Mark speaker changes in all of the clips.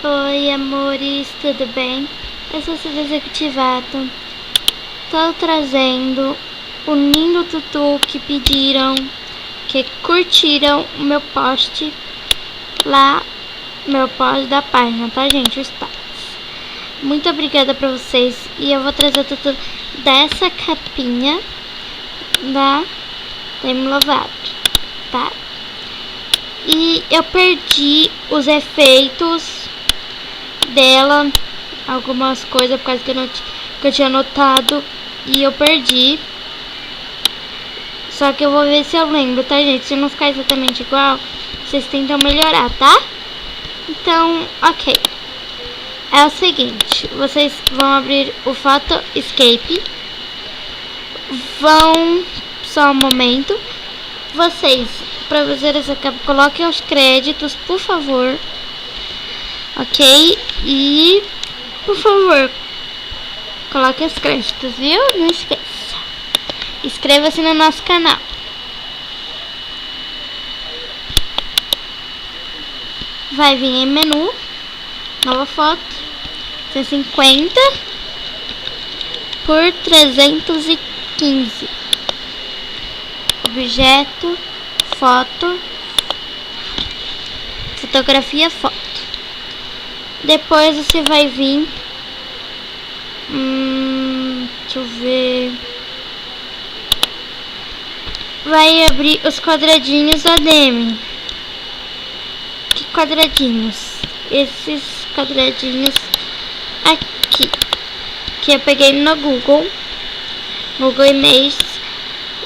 Speaker 1: Oi, amores, tudo bem? Eu sou Cida Executivato. Tô trazendo o lindo tutu que pediram, que curtiram o meu post lá, meu post da página, tá, gente? O status. Muito obrigada pra vocês. E eu vou trazer o tutu dessa capinha da Demi Lovato, tá? E eu perdi os efeitos dela, algumas coisas por causa que eu tinha anotado e eu perdi. Só que eu vou ver se eu lembro, tá, gente? Se não ficar exatamente igual, vocês tentam melhorar, tá? Então, ok. É o seguinte, vocês vão abrir o Photo Escape. Só um momento. Vocês, pra fazer essa capa, coloquem os créditos, por favor. Ok? E, por favor, coloque os créditos, viu? Não esqueça. Inscreva-se no nosso canal. Vai vir em menu, nova foto, 150 por 315. Objeto, foto, fotografia, foto. Depois você vai vir, deixa eu ver, vai abrir os quadradinhos da Demi. Que quadradinhos? Esses quadradinhos aqui, que eu peguei no Google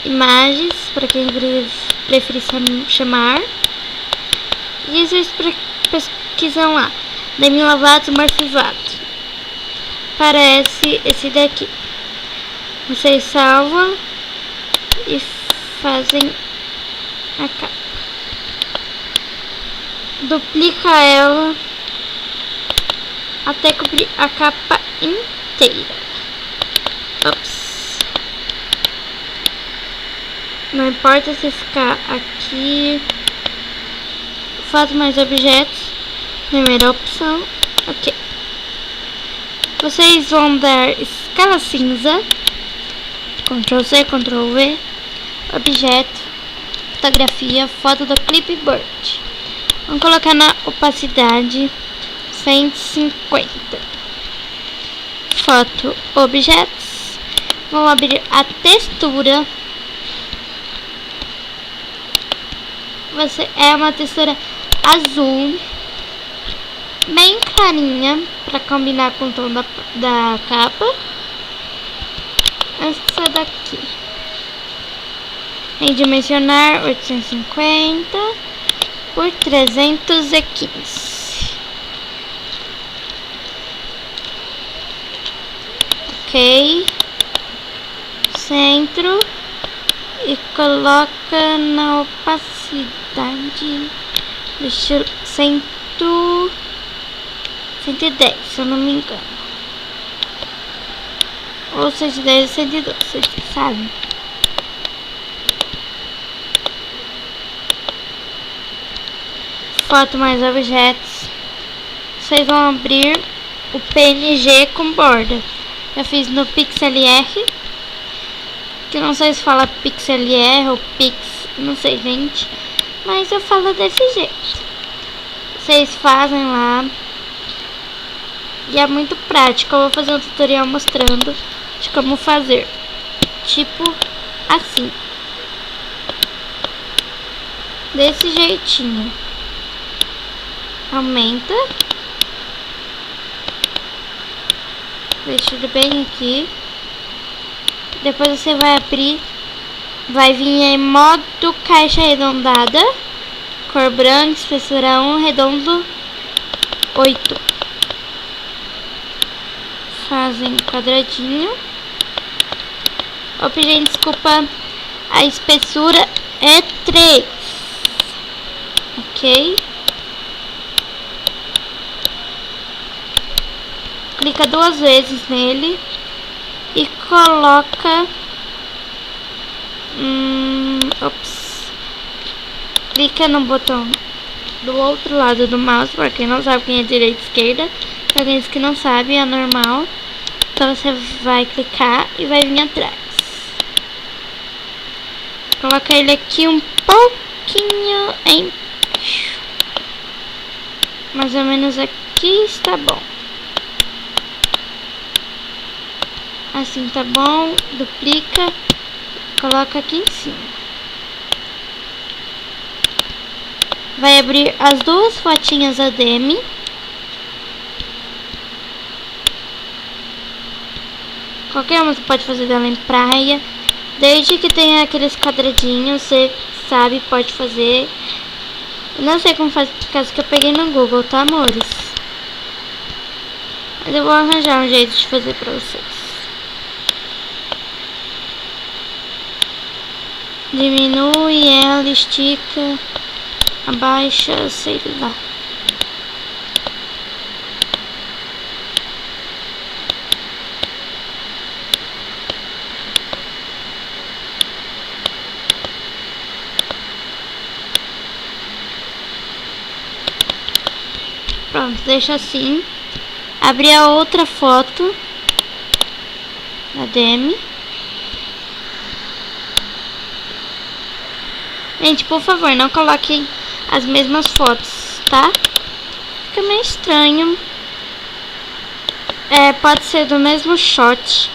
Speaker 1: Imagens, para quem preferir chamar. E vocês pesquisam lá, Demi Lovato morfivato. Parece esse daqui. Vocês salvam e fazem a capa. Duplica ela até cobrir a capa inteira. Ops. Não importa se ficar aqui. Foto mais objetos. Primeira opção. Ok. Vocês vão dar escala cinza. Ctrl C, Ctrl V. Objeto. Fotografia. Foto do clipboard. Vamos colocar na opacidade 150. Foto, objetos. Vamos abrir a textura. É uma textura azul, bem clarinha, para combinar com o tom da capa. Essa daqui. Em dimensionar 850 por 315. Ok. Centro. E coloca na opacidade. Deixa eu. 110, se eu não me engano. Ou 110 ou 112, vocês sabem. Foto mais objetos. Vocês vão abrir o PNG com borda. Eu fiz no PixLR, que não sei se fala PixLR ou Pix, não sei, gente, mas eu falo desse jeito. Vocês fazem lá e é muito prático. Eu vou fazer um tutorial mostrando de como fazer, tipo assim, desse jeitinho. Aumenta, deixa ele bem aqui. Depois você vai abrir, vai vir em modo caixa arredondada, cor branca, espessura 1, redondo 8. Fazem quadradinho. Opa, gente, desculpa, a espessura é 3. Ok. Clica 2 vezes nele e coloca clica no botão do outro lado do mouse, pra quem não sabe quem é direita e esquerda. Pra aqueles que não sabem, é normal. Então você vai clicar e vai vir atrás. Coloca ele aqui um pouquinho embaixo. Mais ou menos aqui está bom. Assim tá bom. Duplica. Coloca aqui em cima. Vai abrir as duas fotinhas ADM. Qualquer uma você pode fazer dela em praia. Desde que tenha aqueles quadradinhos, você sabe, pode fazer. Eu não sei como faz, por causa que eu peguei no Google, tá, amores? Mas eu vou arranjar um jeito de fazer pra vocês. Diminui ela, estica, abaixa, sei lá. Pronto, deixa assim. Abrir a outra foto da Demi. Gente, por favor, não coloquem as mesmas fotos, tá? Fica meio estranho. Pode ser do mesmo shot.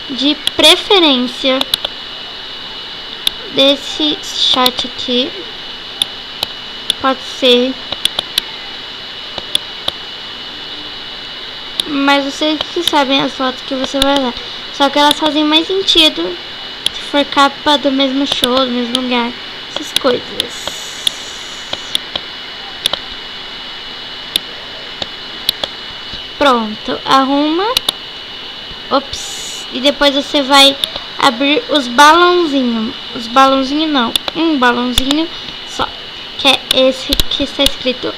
Speaker 1: De preferência desse shot aqui. Pode ser. Mas vocês que sabem as fotos que você vai usar. Só que elas fazem mais sentido se for capa do mesmo show, do mesmo lugar. Essas coisas. Pronto, arruma. Ops. E depois você vai abrir os balãozinhos. Os balãozinhos não. Um balãozinho só. Que é esse que está escrito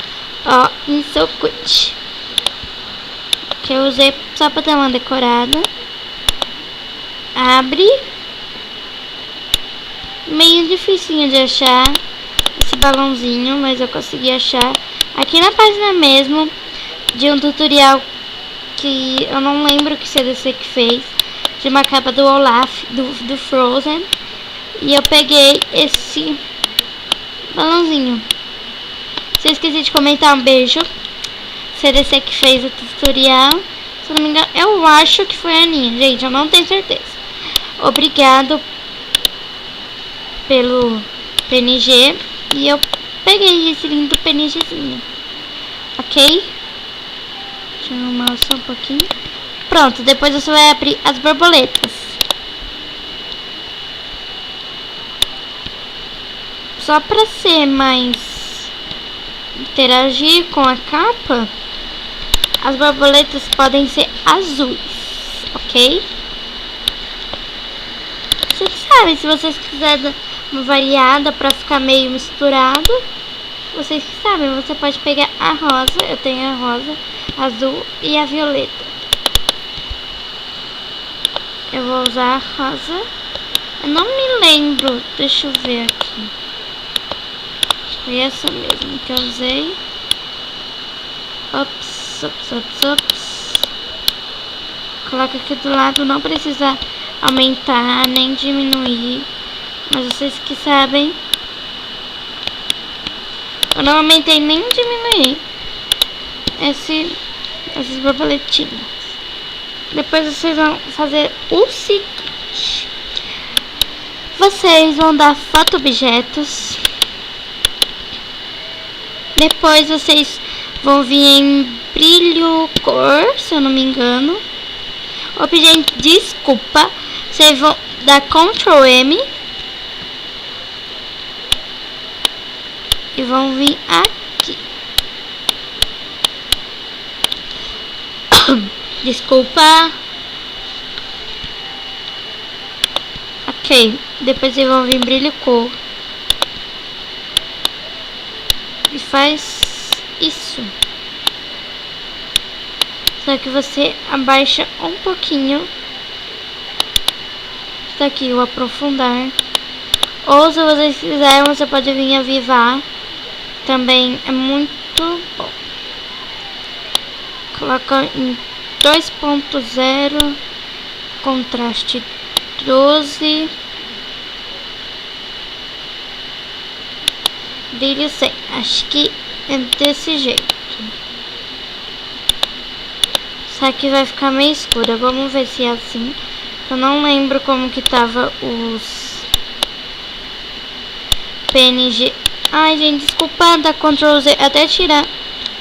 Speaker 1: ó, Insocute. Que eu usei só pra dar uma decorada. Abre. Meio dificinho de achar esse balãozinho, mas eu consegui achar aqui na página mesmo de um tutorial que eu não lembro que CDC que fez, de uma capa do Olaf, do Frozen. E eu peguei esse balãozinho. Se eu esqueci de comentar, um beijo. CDC que fez o tutorial. Se eu não me engano, eu acho que foi a Aninha. Gente, eu não tenho certeza. Obrigado pelo PNG. E eu peguei esse lindo PNGzinho. Ok? Deixa eu arrumar só um pouquinho. Pronto, depois você vai abrir as borboletas. Só pra ser mais interagir com a capa, as borboletas podem ser azuis, ok? Vocês sabem, se vocês quiserem dar uma variada pra ficar meio misturado, vocês que sabem, você pode pegar a rosa, eu tenho a rosa, a azul e a violeta. Eu vou usar a rosa. Eu não me lembro, deixa eu ver aqui. Foi essa mesmo que eu usei. Ops, ops, ops, ops. Coloca aqui do lado, não precisa aumentar nem diminuir. Mas vocês que sabem. Eu não aumentei nem diminuí essas borboletinhas. Depois vocês vão fazer o seguinte. Vocês vão dar foto objetos. Depois vocês vão vir em brilho cor, se eu não me engano. Objeto, desculpa. Vocês vão dar Ctrl M. E vão vir aqui. Desculpa. Ok. Depois vocês vão vir em brilho cor. E faz isso. Só que você abaixa um pouquinho. Está aqui o aprofundar. Ou se vocês quiserem, você pode vir avivar. também é muito bom. Coloca em 2.0, contraste 12, brilho 100. Acho que é desse jeito. Só que vai ficar meio escura. Vamos ver se é assim. Eu não lembro como que tava os PNG. Ai, gente, desculpa dar Ctrl Z até tirar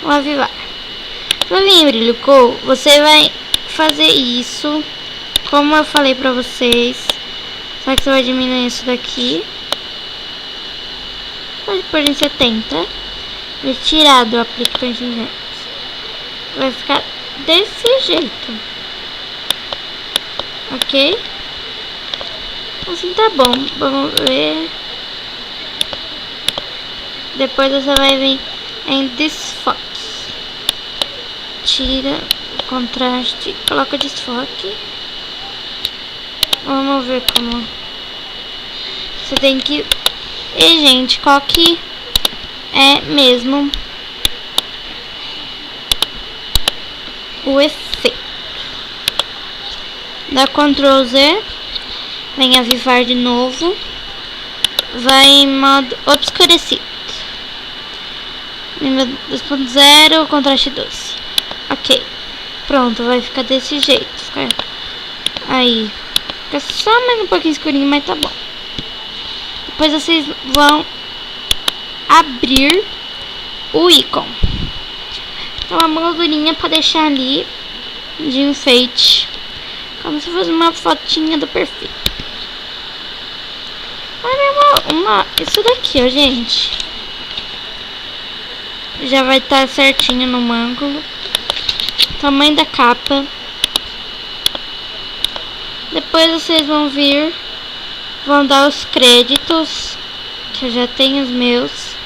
Speaker 1: o avivar. Pra vir em brilho cool, você vai fazer isso como eu falei pra vocês. Só que você vai diminuir isso daqui. Pode pôr em 70. E tirar do aplique pingente. Vai ficar desse jeito. Ok? Assim tá bom. Vamos ver. Depois você vai vir em desfoque. Tira o contraste, coloca desfoque. Vamos ver como. Você tem que. E gente, qual que é mesmo o efeito? Dá Ctrl Z, vem avivar de novo, vai em modo obscurecido, nível 2.0, contraste 12. Ok, pronto, vai ficar desse jeito. Aí, fica só mais um pouquinho escurinho, mas tá bom. Depois vocês vão abrir o ícone. Então uma moldurinha pra deixar ali de enfeite, como se fosse uma fotinha do perfil. Olha isso daqui, ó, gente. Já vai estar certinho no ângulo. Tamanho da capa. Depois vocês vão vir, vão dar os créditos, que eu já tenho os meus.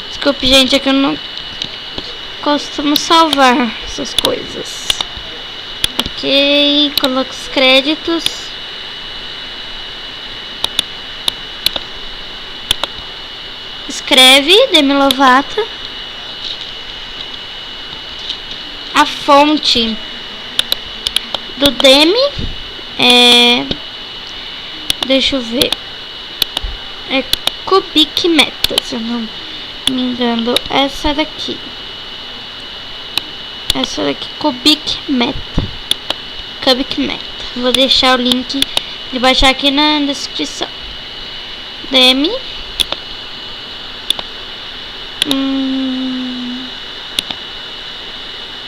Speaker 1: Desculpe, gente, é que eu não costumo salvar essas coisas. Ok, coloco os créditos. Escreve Demi Lovato. A fonte do Demi é, deixa eu ver, é Cubic Meta, se eu não me engano, essa daqui, Cubic Meta. Vou deixar o link de baixar aqui na descrição. Demi.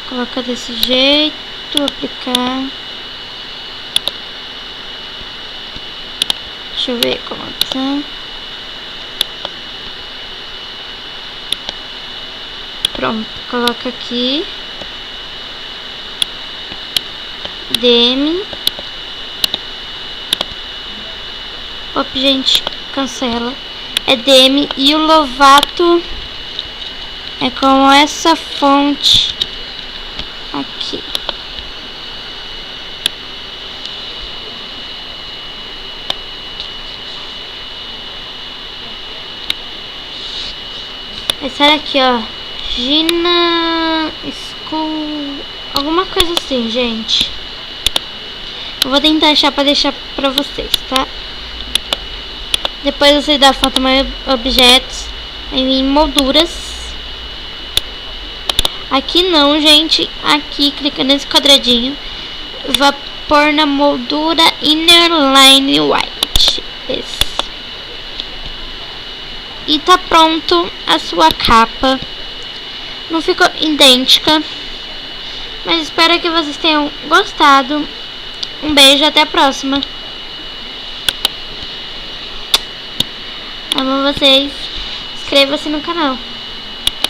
Speaker 1: Coloca desse jeito, aplicar. Deixa eu ver como tá. Pronto, coloca aqui. Demi. Opa, gente, cancela. É Demi e o Lovato é com essa fonte aqui. Essa era aqui, ó. Gina School, alguma coisa assim, gente. Eu vou tentar achar pra deixar pra vocês, tá? Depois você dá foto mais objetos em molduras. Aqui não, gente. Aqui, clica nesse quadradinho. Vai pôr na moldura Inner Line White. Esse. E tá pronto a sua capa. Não ficou idêntica, mas espero que vocês tenham gostado. Um beijo, até a próxima. Amo vocês. Inscreva-se no canal.